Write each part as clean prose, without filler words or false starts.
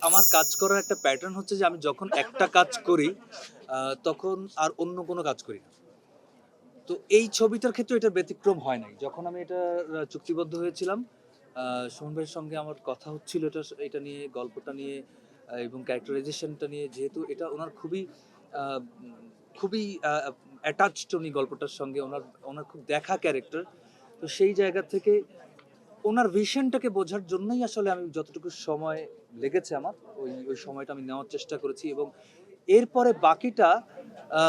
আমার কাজ করার একটা প্যাটার্ন হচ্ছে যে আমি যখন একটা কাজ করি তখন আর অন্য কোনো কাজ করি না। তো এই ছবিটার ক্ষেত্রে এটা ব্যতিক্রম হয় নাই। যখন আমি এটা চুক্তিবদ্ধ হয়েছিলাম, সুমন ভাইয়ের সঙ্গে আমার কথা হচ্ছিল এটা নিয়ে, গল্পটা নিয়ে এবং ক্যারেক্টারাইজেশনটা নিয়ে। যেহেতু এটা ওনার খুবই আ খুবই অ্যাটাচড উনি গল্পটার সঙ্গে। ওনার খুব দেখা ক্যারেক্টার। তো সেই জায়গা থেকে ওনার ভিশনটাকে বোঝার জন্যই আসলে আমি যতটুকু সময় লেগেছে আমার, ওই সময়টা আমি নেওয়ার চেষ্টা করেছি এবং এরপরে বাকিটা আ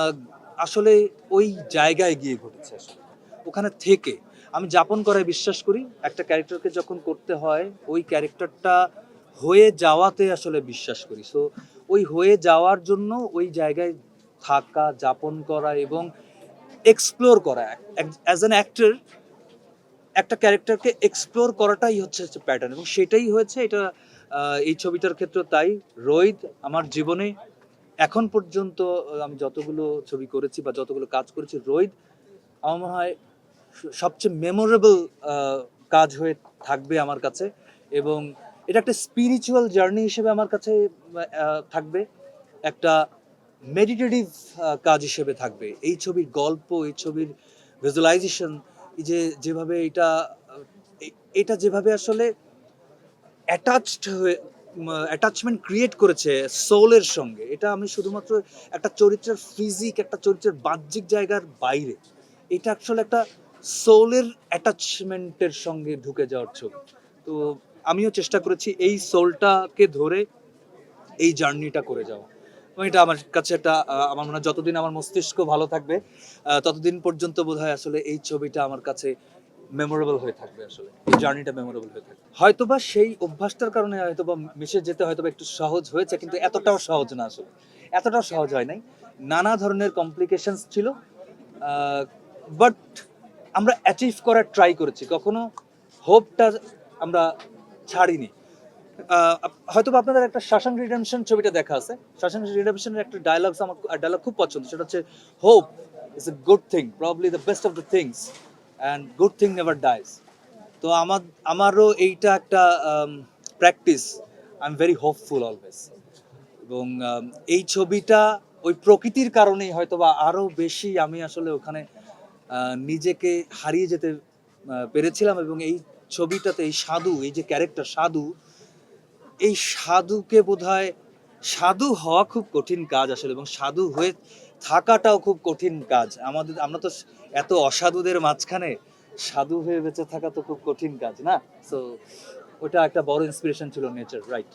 আসলে ওই জায়গায় গিয়ে ঘটেছে আসলে। ওখানে থেকে আমি যাপন করায় বিশ্বাস করি। একটা ক্যারেক্টারকে যখন করতে হয়, ওই ক্যারেক্টারটা হয়ে যাওয়াতে আসলে বিশ্বাস করি। সো ওই হয়ে যাওয়ার জন্য ওই জায়গায় থাকা, যাপন করা এবং এক্সপ্লোর করা। অ্যাজ অ্যান অ্যাক্টর একটা ক্যারেক্টারকে এক্সপ্লোর করাটাই হচ্ছে প্যাটার্ন এবং সেটাই হয়েছে এটা। এই ছবিটার ক্ষেত্রে তাই। রোহিত আমার জীবনে এখন পর্যন্ত আমি যতগুলো ছবি করেছি বা যতগুলো কাজ করেছি, রোহিত আমার মনে হয় সবচেয়ে মেমোরেবল কাজ হয়ে থাকবে আমার কাছে। এবং এটা একটা স্পিরিচুয়াল জার্নি হিসেবে আমার কাছে থাকবে, একটা মেডিটেটিভ কাজ হিসেবে থাকবে। এই ছবির গল্প, এই ছবির ভিজুয়ালাইজেশন, এই যে যেভাবে এটা যেভাবে আসলে অ্যাটাচড হয়ে অ্যাটাচমেন্ট ক্রিয়েট করেছে সোলের সঙ্গে, এটা আমি শুধুমাত্র একটা চরিত্রের ফিজিক, একটা চরিত্রের বাহ্যিক জায়গার বাইরে, এটা আসলে একটা সোলের অ্যাটাচমেন্টের সঙ্গে ঢুকে যাওয়ার ছবি। তো আমিও চেষ্টা করেছি এই সোলটাকে ধরে এই জার্নিটা করে যাওয়া। এবং এটা আমার কাছে একটা আমার মনে হয় যতদিন আমার মস্তিষ্ক ভালো থাকবে ততদিন পর্যন্ত বোধহয় আসলে এই ছবিটা আমার কাছে মেমোরেবল হয়ে থাকবে। আসলে এই জার্নিটা মেমোরেবল হয়ে থাকবে। হয়তোবা সেই অভ্যাসটার কারণে হয়তোবা মিশে যেতে হয়তোবা একটু সহজ হয়েছে, কিন্তু এতটাও সহজ না আসলে। এতটাও সহজ হয় নাই। নানা ধরনের কমপ্লিকেশনস ছিল। বাট আমরা অ্যাচিভ করার ট্রাই করেছি। কখনো হোপটা আমরা ছাড়িনি। হয়তো আপনাদের একটা শাসাং রিডেম্পশন ছবিটা দেখা আছে। শাসাং রিডেম্পশনের একটা আমার ডায়লগ খুব পছন্দ। সেটা হচ্ছে, hope is a good thing, probably the best of the things, and good thing never dies. তো আমারও এইটা একটা practice. I am very hopeful always. এবং এই ছবিটা ওই প্রকৃতির কারণেই হয়তোবা আরো বেশি আমি আসলে ওখানে নিজেকে হারিয়ে যেতে পেরেছিলাম। এবং এই ছবিটাতে এই সাধু, এই যে ক্যারেক্টার সাধু, এই সাধুকে বোধহয়, সাধু হওয়া খুব কঠিন কাজ আসলে, এবং সাধু হয়ে থাকাটাও খুব কঠিন কাজ। আমরা তো এত অসাধুদের মাঝখানে সাধু হয়ে বেঁচে থাকা তো খুব কঠিন কাজ না? সো ওটা একটা বড় ইন্সপিরেশন ছিল নেচার, রাইট?